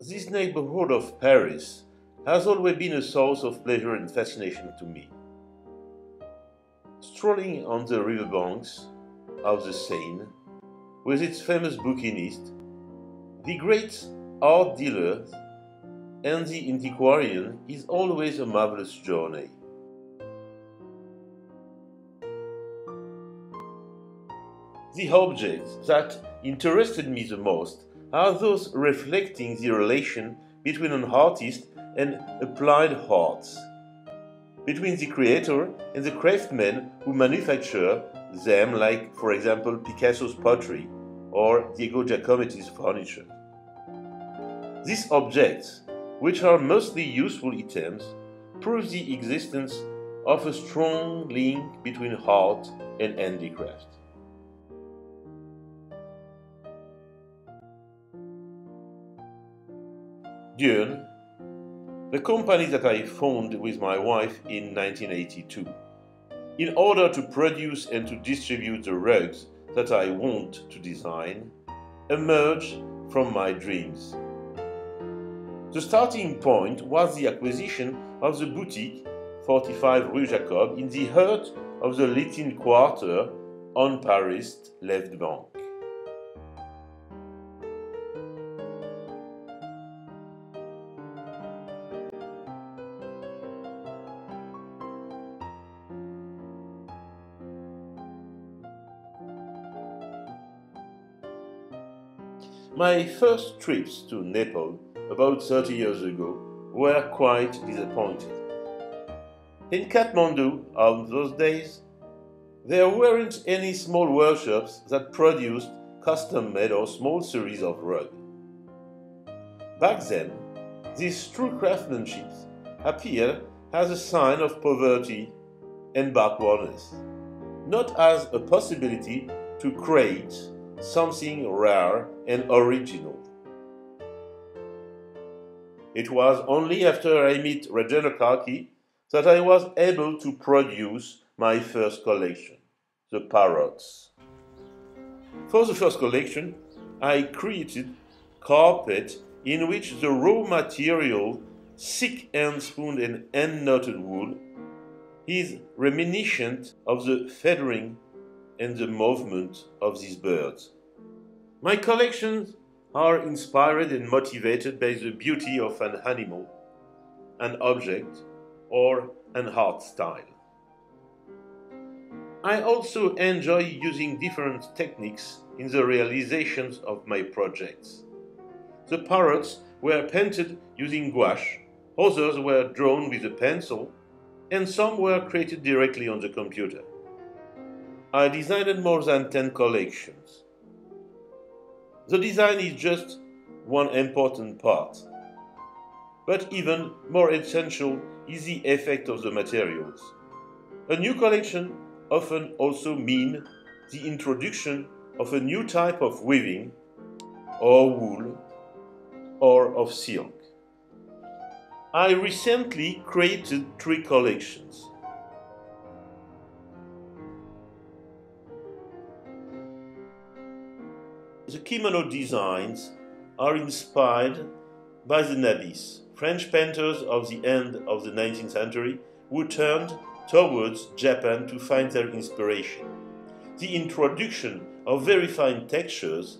This neighborhood of Paris has always been a source of pleasure and fascination to me. Strolling on the riverbanks of the Seine, with its famous bouquinist, the great art dealers, and the antiquarian is always a marvelous journey. The objects that interested me the most are those reflecting the relation between an artist and applied arts, between the creator and the craftsmen who manufacture them, like, for example, Picasso's pottery or Diego Giacometti's furniture. These objects, which are mostly useful items, prove the existence of a strong link between art and handicraft. Diurne, the company that I founded with my wife in 1982, in order to produce and to distribute the rugs that I want to design, emerged from my dreams. The starting point was the acquisition of the boutique 45 Rue Jacob in the heart of the Latin Quarter on Paris' left bank. My first trips to Nepal, about 30 years ago, were quite disappointing. In Kathmandu, on those days, there weren't any small workshops that produced custom-made or small series of rugs. Back then, this true craftsmanship appeared as a sign of poverty and backwardness, not as a possibility to create something rare and original. It was only after I met Rajendra Karki that I was able to produce my first collection, the parrots. For the first collection, I created carpet in which the raw material, thick hand-spun and hand-knotted wool, is reminiscent of the feathering and the movement of these birds. My collections are inspired and motivated by the beauty of an animal, an object, or an art style. I also enjoy using different techniques in the realizations of my projects. The parrots were painted using gouache, others were drawn with a pencil, and some were created directly on the computer. I designed more than 10 collections. The design is just one important part, but even more essential is the effect of the materials. A new collection often also means the introduction of a new type of weaving, or wool, or of silk. I recently created 3 collections. The kimono designs are inspired by the nabis, French painters of the end of the 19th century who turned towards Japan to find their inspiration. The introduction of very fine textures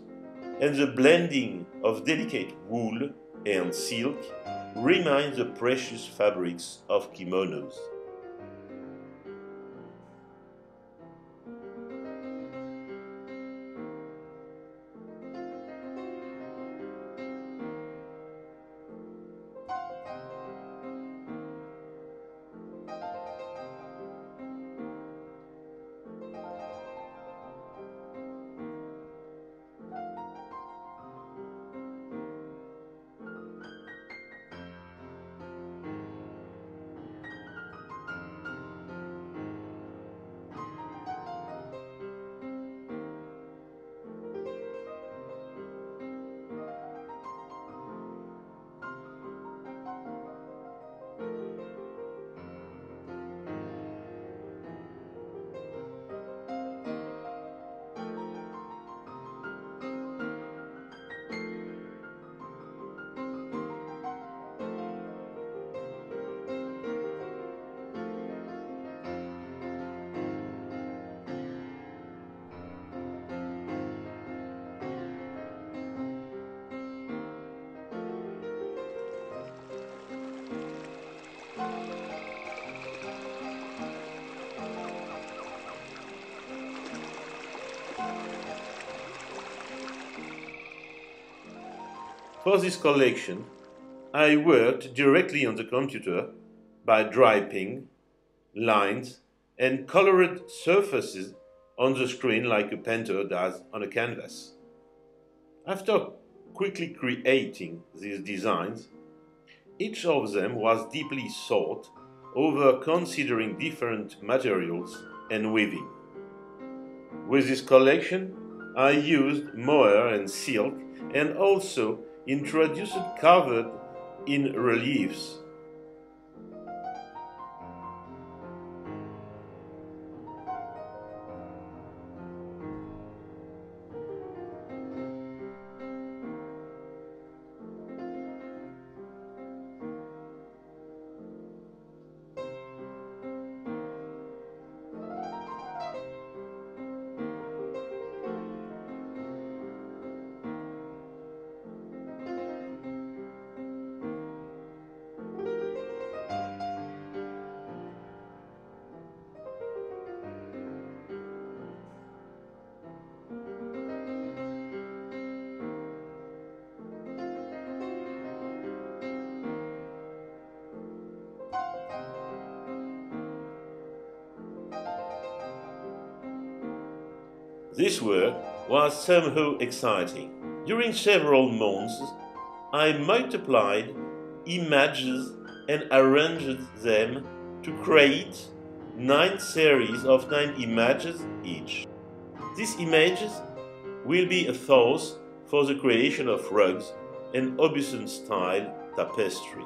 and the blending of delicate wool and silk remind the precious fabrics of kimonos. For this collection, I worked directly on the computer by draping lines and colored surfaces on the screen like a painter does on a canvas. After quickly creating these designs, each of them was deeply thought over, considering different materials and weaving. With this collection, I used mohair and silk and also introduced carved in reliefs. This work was somehow exciting. During several months, I multiplied images and arranged them to create 9 series of 9 images each. These images will be a source for the creation of rugs and Aubusson-style tapestry.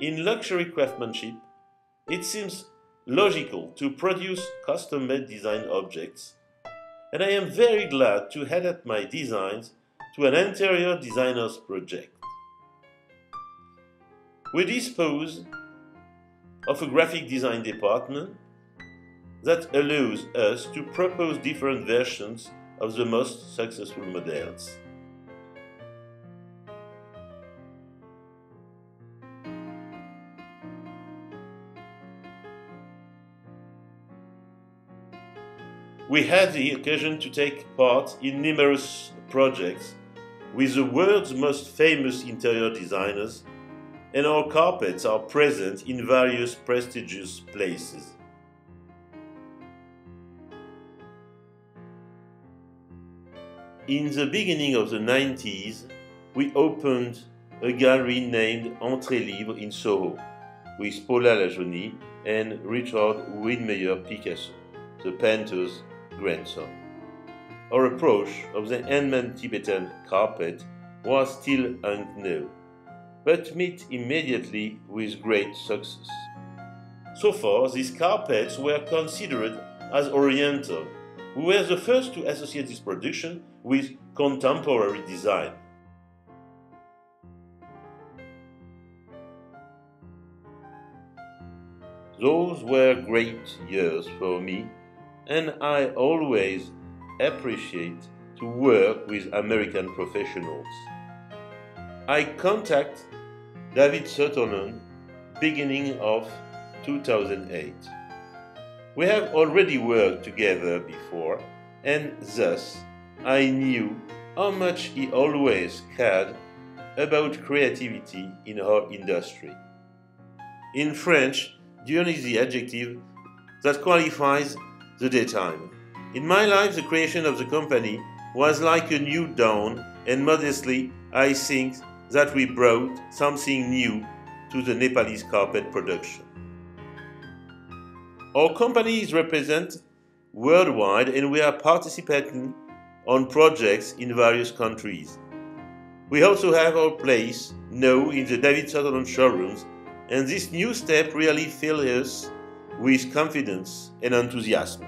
In luxury craftsmanship, it seems logical to produce custom-made design objects, and I am very glad to adapt my designs to an interior designer's project. We dispose of a graphic design department that allows us to propose different versions of the most successful models. We had the occasion to take part in numerous projects with the world's most famous interior designers, and our carpets are present in various prestigious places. In the beginning of the 90s, we opened a gallery named Entrée Libre in Soho with Paula Lajoni and Richard Widmeyer Picasso, the painter's grandson. Our approach of the handmade Tibetan carpet was still unknown, but met immediately with great success. So far, these carpets were considered as Oriental. We were the first to associate this production with contemporary design. Those were great years for me, and I always appreciate to work with American professionals. I contact David Sutherland beginning of 2008. We have already worked together before, and thus I knew how much he always cared about creativity in our industry. In French, diurne is the adjective that qualifies the daytime. In my life, the creation of the company was like a new dawn, and modestly, I think that we brought something new to the Nepalese carpet production. Our company is represented worldwide, and we are participating on projects in various countries. We also have our place now in the David Sutherland showrooms, and this new step really fills us with confidence and enthusiasm.